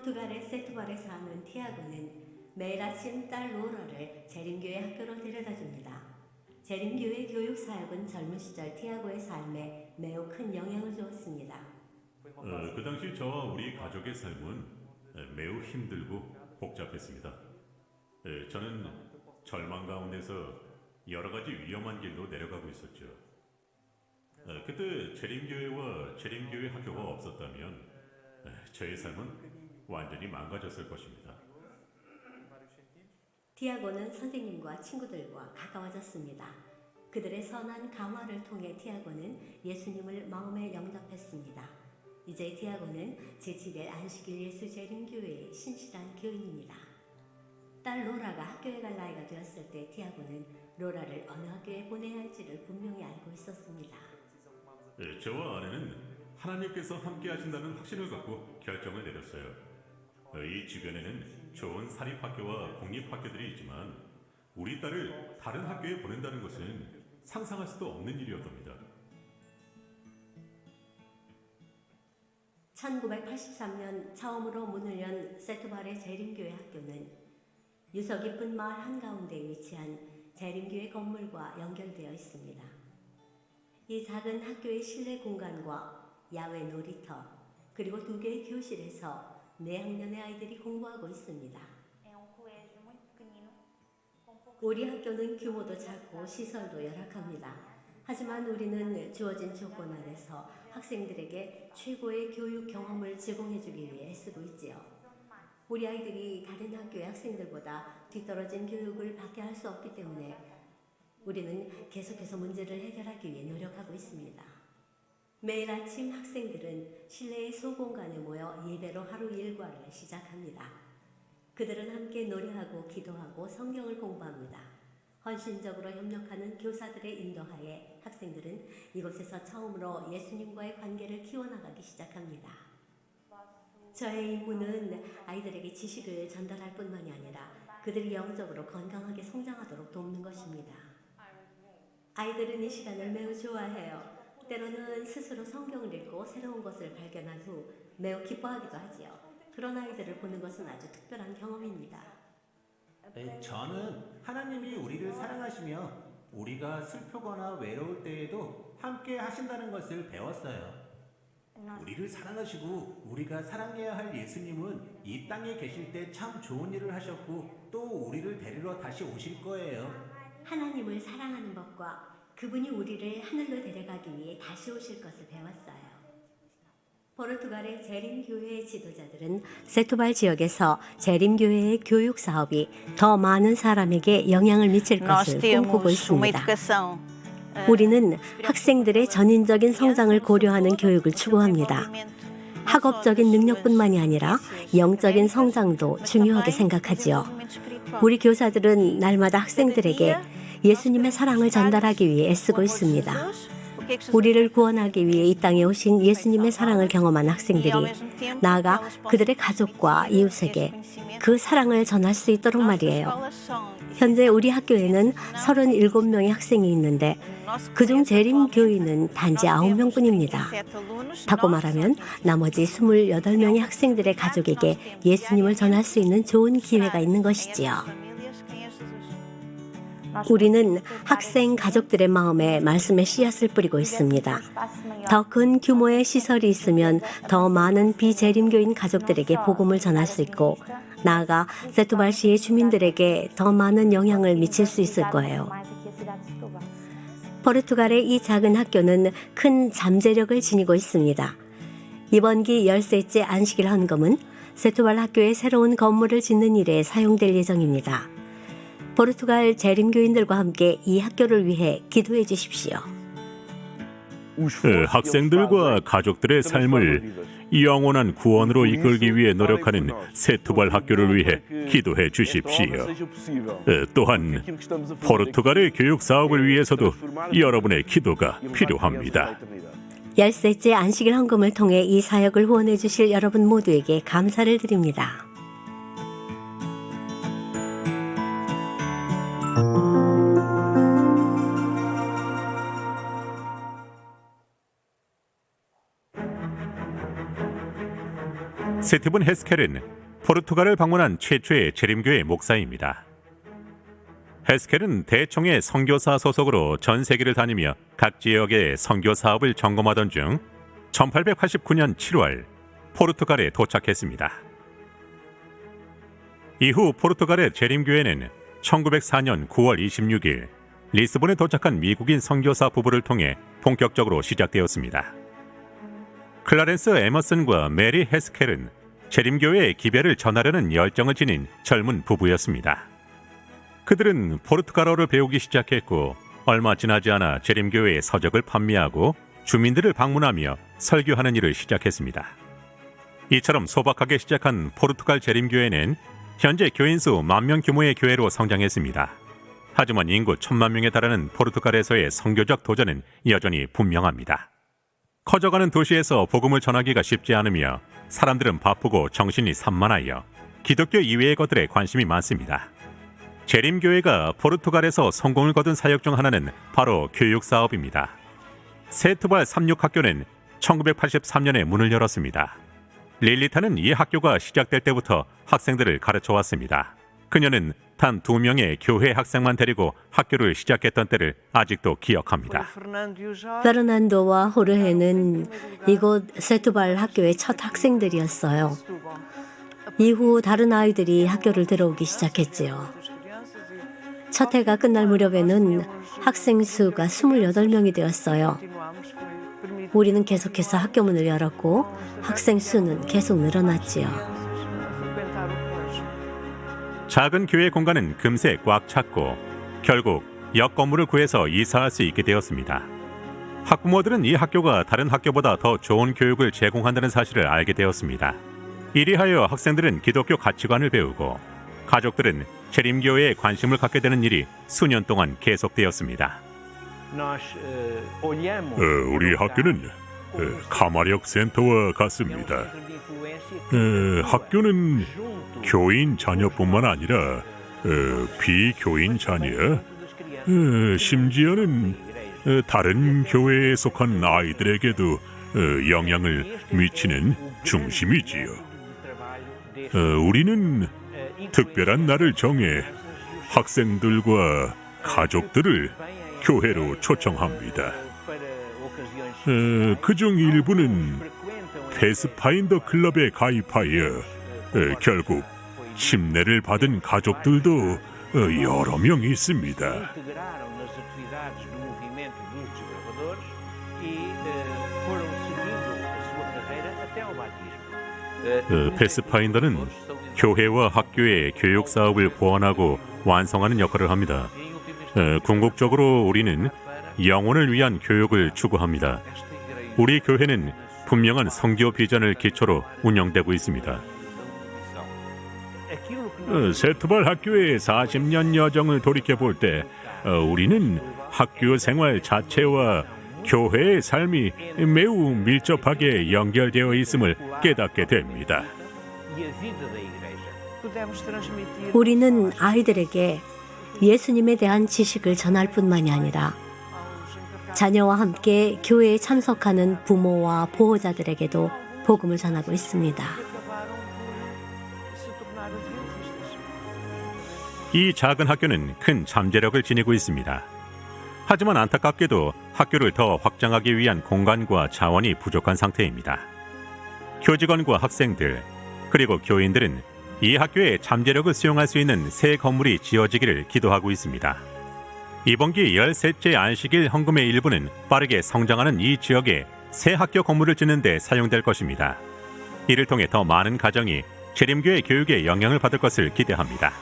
포르투갈의 세투발에 사는 티아고는 매일 아침 딸 로라를 재림교회 학교로 데려다 줍니다. 재림교회 교육 사역은 젊은 시절 티아고의 삶에 매우 큰 영향을 주었습니다. 그 당시 저와 우리 가족의 삶은 매우 힘들고 복잡했습니다. 저는 절망 가운데서 여러 가지 위험한 길로 내려가고 있었죠. 그때 재림교회와 재림교회 학교가 없었다면 저의 삶은 완전히 망가졌을 것입니다. 티아고는 선생님과 친구들과 가까워졌습니다. 그들의 선한 강화를 통해 티아고는 예수님을 마음에 영접했습니다. 이제 티아고는 제7일 안식일 예수 재림교회의 신실한 교인입니다. 딸 로라가 학교에 갈 나이가 되었을 때 티아고는 로라를 어느 학교에 보내야 할지를 분명히 알고 있었습니다. 저와 아내는 하나님께서 함께 하신다는 확신을 갖고 결정을 내렸어요. 이 주변에는 좋은 사립학교와 공립학교들이 있지만 우리 딸을 다른 학교에 보낸다는 것은 상상할 수도 없는 일이었답니다. 1983년 처음으로 문을 연 세투발의 재림교회 학교는 유서 깊은 마을 한가운데 위치한 재림교회 건물과 연결되어 있습니다. 이 작은 학교의 실내 공간과 야외 놀이터 그리고 2개의 교실에서 4학년의 아이들이 공부하고 있습니다. 우리 학교는 규모도 작고 시설도 열악합니다. 하지만 우리는 주어진 조건 안에서 학생들에게 최고의 교육 경험을 제공해주기 위해 애쓰고 있지요. 우리 아이들이 다른 학교의 학생들보다 뒤떨어진 교육을 받게 할 수 없기 때문에 우리는 계속해서 문제를 해결하기 위해 노력하고 있습니다. 매일 아침 학생들은 실내의 소공간에 모여 예배로 하루 일과를 시작합니다. 그들은 함께 노래하고 기도하고 성경을 공부합니다. 헌신적으로 협력하는 교사들의 인도하에 학생들은 이곳에서 처음으로 예수님과의 관계를 키워나가기 시작합니다. 저의 임무는 아이들에게 지식을 전달할 뿐만이 아니라 그들이 영적으로 건강하게 성장하도록 돕는 것입니다. 아이들은 이 시간을 매우 좋아해요. 때로는 스스로 성경을 읽고 새로운 것을 발견한 후 매우 기뻐하기도 하지요. 그런 아이들을 보는 것은 아주 특별한 경험입니다. 저는 하나님이 우리를 사랑하시며 우리가 슬프거나 외로울 때에도 함께 하신다는 것을 배웠어요. 우리를 사랑하시고 우리가 사랑해야 할 예수님은 이 땅에 계실 때 참 좋은 일을 하셨고 또 우리를 데리러 다시 오실 거예요. 하나님을 사랑하는 법과 그분이 우리를 하늘로 데려가기 위해 다시 오실 것을 배웠어요. 포르투갈의 재림교회의 지도자들은 세투발 지역에서 재림교회의 교육 사업이 더 많은 사람에게 영향을 미칠 것을 꿈꾸고 있습니다. 우리는 학생들의 전인적인 성장을 고려하는 교육을 추구합니다. 학업적인 능력뿐만이 아니라 영적인 성장도 중요하게 생각하지요. 우리 교사들은 날마다 학생들에게 예수님의 사랑을 전달하기 위해 애쓰고 있습니다. 우리를 구원하기 위해 이 땅에 오신 예수님의 사랑을 경험한 학생들이 나아가 그들의 가족과 이웃에게 그 사랑을 전할 수 있도록 말이에요. 현재 우리 학교에는 37명의 학생이 있는데 그중 재림교인은 단지 9명뿐입니다. 바꿔 말하면 나머지 28명의 학생들의 가족에게 예수님을 전할 수 있는 좋은 기회가 있는 것이지요. 우리는 학생 가족들의 마음에 말씀의 씨앗을 뿌리고 있습니다. 더 큰 규모의 시설이 있으면 더 많은 비재림교인 가족들에게 복음을 전할 수 있고 나아가 세투발시의 주민들에게 더 많은 영향을 미칠 수 있을 거예요. 포르투갈의 이 작은 학교는 큰 잠재력을 지니고 있습니다. 이번 기 10세째 안식일 헌금은 세투발 학교의 새로운 건물을 짓는 일에 사용될 예정입니다. 포르투갈 재림교인들과 함께 이 학교를 위해 기도해 주십시오. 학생들과 가족들의 삶을 영원한 구원으로 이끌기 위해 노력하는 세투발 학교를 위해 기도해 주십시오. 또한 포르투갈의 교육 사업을 위해서도 여러분의 기도가 필요합니다. 10세째 안식일 헌금을 통해 이 사역을 후원해 주실 여러분 모두에게 감사를 드립니다. 스티븐 헤스켈은 포르투갈을 방문한 최초의 재림교회 목사입니다. 헤스켈은 대총회 선교사 소속으로 전 세계를 다니며 각 지역의 선교 사업을 점검하던 중 1889년 7월 포르투갈에 도착했습니다. 이후 포르투갈의 재림교회는 1904년 9월 26일 리스본에 도착한 미국인 선교사 부부를 통해 본격적으로 시작되었습니다. 클라렌스 에머슨과 메리 헤스켈은 재림교회의 기별을 전하려는 열정을 지닌 젊은 부부였습니다. 그들은 포르투갈어를 배우기 시작했고 얼마 지나지 않아 재림교회의 서적을 판매하고 주민들을 방문하며 설교하는 일을 시작했습니다. 이처럼 소박하게 시작한 포르투갈 재림교회는 현재 교인 수 10,000명 규모의 교회로 성장했습니다. 하지만 인구 1,000만 명에 달하는 포르투갈에서의 선교적 도전은 여전히 분명합니다. 커져가는 도시에서 복음을 전하기가 쉽지 않으며 사람들은 바쁘고 정신이 산만하여 기독교 이외의 것들에 관심이 많습니다. 재림교회가 포르투갈에서 성공을 거둔 사역 중 하나는 바로 교육 사업입니다. 세투발 삼육학교는 1983년에 문을 열었습니다. 릴리타는 이 학교가 시작될 때부터 학생들을 가르쳐 왔습니다. 그녀는 단 2명의 교회 학생만 데리고 학교를 시작했던 때를 아직도 기억합니다. 페르난도와 호르헤는 이곳 세투발 학교의 첫 학생들이었어요. 이후 다른 아이들이 학교를 들어오기 시작했지요. 첫 해가 끝날 무렵에는 학생 수가 28명이 되었어요. 우리는 계속해서 학교 문을 열었고 학생 수는 계속 늘어났지요. 작은 교회 공간은 금세 꽉 찼고 결국 옆 건물을 구해서 이사할 수 있게 되었습니다. 학부모들은 이 학교가 다른 학교보다 더 좋은 교육을 제공한다는 사실을 알게 되었습니다. 이리하여 학생들은 기독교 가치관을 배우고 가족들은 재림교회에 관심을 갖게 되는 일이 수년 동안 계속되었습니다. 우리 학교는 가마력 센터와 같습니다. 학교는 교인 자녀뿐만 아니라 비교인 자녀, 심지어는 다른 교회에 속한 아이들에게도 영향을 미치는 중심이지요. 우리는 특별한 날을 정해 학생들과 가족들을 교회로 초청합니다. 그중 일부는 패스파인더 클럽에 가입하여 결국 침례를 받은 가족들도 여러 명 있습니다. 패스파인더는 교회와 학교의 교육 사업을 보완하고 완성하는 역할을 합니다. 궁극적으로 우리는 영혼을 위한 교육을 추구합니다. 우리 교회는 분명한 선교 비전을 기초로 운영되고 있습니다. 세투발 학교의 40년 여정을 돌이켜볼 때 우리는 학교 생활 자체와 교회의 삶이 매우 밀접하게 연결되어 있음을 깨닫게 됩니다. 우리는 아이들에게 예수님에 대한 지식을 전할 뿐만이 아니라 자녀와 함께 교회에 참석하는 부모와 보호자들에게도 복음을 전하고 있습니다. 이 작은 학교는 큰 잠재력을 지니고 있습니다. 하지만 안타깝게도 학교를 더 확장하기 위한 공간과 자원이 부족한 상태입니다. 교직원과 학생들, 그리고 교인들은 이 학교의 잠재력을 수용할 수 있는 새 건물이 지어지기를 기도하고 있습니다. 이번 기 13째 안식일 헌금의 일부는 빠르게 성장하는 이 지역에 새 학교 건물을 짓는 데 사용될 것입니다. 이를 통해 더 많은 가정이 재림교회 교육에 영향을 받을 것을 기대합니다.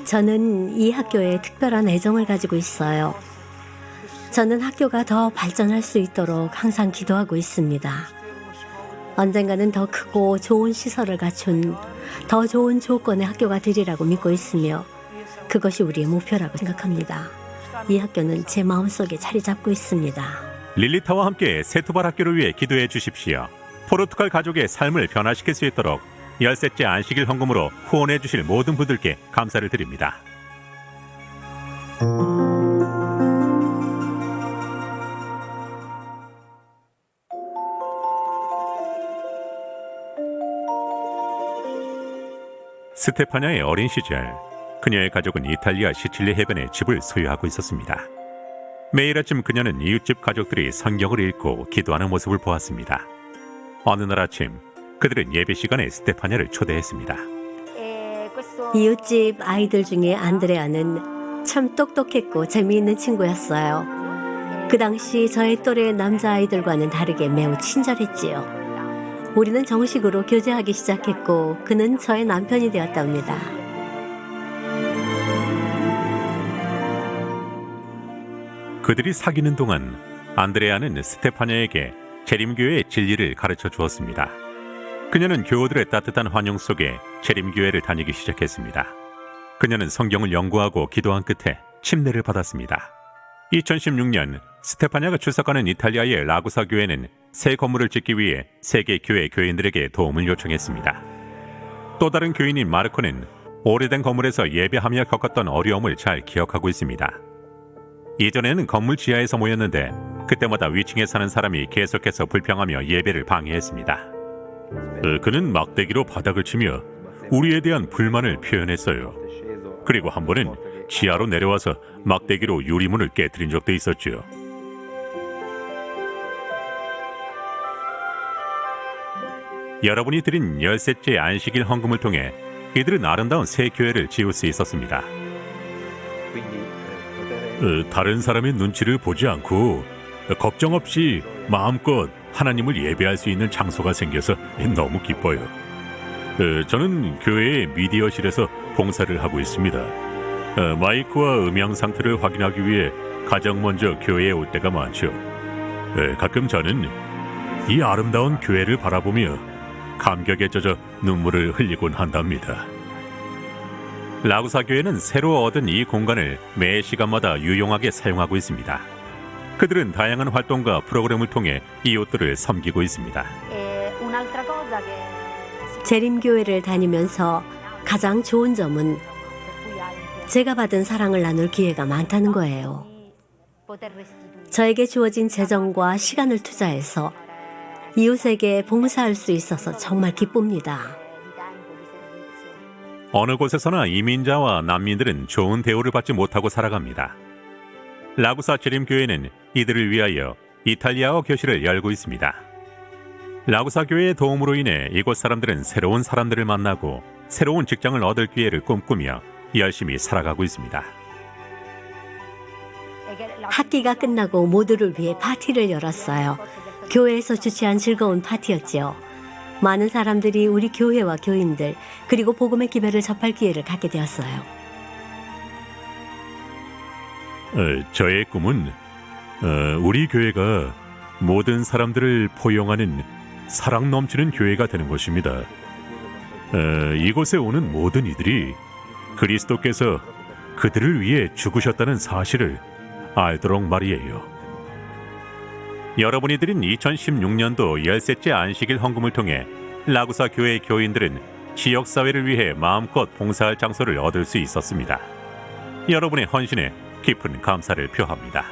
저는 이 학교에 특별한 애정을 가지고 있어요. 저는 학교가 더 발전할 수 있도록 항상 기도하고 있습니다. 언젠가는 더 크고 좋은 시설을 갖춘 더 좋은 조건의 학교가 되리라고 믿고 있으며 그것이 우리의 목표라고 생각합니다. 이 학교는 제 마음속에 자리 잡고 있습니다. 릴리타와 함께 세투발 학교를 위해 기도해 주십시오. 포르투갈 가족의 삶을 변화시킬 수 있도록 13째 안식일 헌금으로 후원해 주실 모든 분들께 감사를 드립니다. 스테파냐의 어린 시절, 그녀의 가족은 이탈리아 시칠리 해변에 집을 소유하고 있었습니다. 매일 아침 그녀는 이웃집 가족들이 성경을 읽고 기도하는 모습을 보았습니다. 어느 날 아침, 그들은 예배 시간에 스테파냐를 초대했습니다. 이웃집 아이들 중에 안드레아는 참 똑똑했고 재미있는 친구였어요. 그 당시 저의 또래 남자아이들과는 다르게 매우 친절했지요. 우리는 정식으로 교제하기 시작했고 그는 저의 남편이 되었답니다. 그들이 사귀는 동안 안드레아는 스테파냐에게 재림교회의 진리를 가르쳐 주었습니다. 그녀는 교우들의 따뜻한 환영 속에 재림교회를 다니기 시작했습니다. 그녀는 성경을 연구하고 기도한 끝에 침례를 받았습니다. 2016년 스테파냐가 출석하는 이탈리아의 라구사 교회는 새 건물을 짓기 위해 세계 교회 교인들에게 도움을 요청했습니다. 또 다른 교인인 마르코는 오래된 건물에서 예배하며 겪었던 어려움을 잘 기억하고 있습니다. 이전에는 건물 지하에서 모였는데 그때마다 위층에 사는 사람이 계속해서 불평하며 예배를 방해했습니다. 그는 막대기로 바닥을 치며 우리에 대한 불만을 표현했어요. 그리고 한 번은 지하로 내려와서 막대기로 유리문을 깨뜨린 적도 있었죠. 여러분이 드린 13째 안식일 헌금을 통해 이들은 아름다운 새 교회를 지을 수 있었습니다. 다른 사람의 눈치를 보지 않고 걱정 없이 마음껏 하나님을 예배할 수 있는 장소가 생겨서 너무 기뻐요. 저는 교회의 미디어실에서 봉사를 하고 있습니다. 마이크와 음향 상태를 확인하기 위해 가장 먼저 교회에 올 때가 많죠. 가끔 저는 이 아름다운 교회를 바라보며 감격에 젖어 눈물을 흘리곤 한답니다. 라구사 교회는 새로 얻은 이 공간을 매 시간마다 유용하게 사용하고 있습니다. 그들은 다양한 활동과 프로그램을 통해 이웃들을 섬기고 있습니다. 재림교회를 다니면서 가장 좋은 점은 제가 받은 사랑을 나눌 기회가 많다는 거예요. 저에게 주어진 재정과 시간을 투자해서 이웃에게 봉사할 수 있어서 정말 기쁩니다. 어느 곳에서나 이민자와 난민들은 좋은 대우를 받지 못하고 살아갑니다. 라구사 재림교회는 이들을 위하여 이탈리아어 교실을 열고 있습니다. 라구사 교회의 도움으로 인해 이곳 사람들은 새로운 사람들을 만나고 새로운 직장을 얻을 기회를 꿈꾸며 열심히 살아가고 있습니다. 학기가 끝나고 모두를 위해 파티를 열었어요. 교회에서 주최한 즐거운 파티였지요. 많은 사람들이 우리 교회와 교인들 그리고 복음의 기별을 접할 기회를 갖게 되었어요. 저의 꿈은 우리 교회가 모든 사람들을 포용하는 사랑 넘치는 교회가 되는 것입니다. 이곳에 오는 모든 이들이 그리스도께서 그들을 위해 죽으셨다는 사실을 알도록 말이에요. 여러분이 드린 2016년도 13째 안식일 헌금을 통해 라구사 교회 교인들은 지역사회를 위해 마음껏 봉사할 장소를 얻을 수 있었습니다. 여러분의 헌신에 깊은 감사를 표합니다.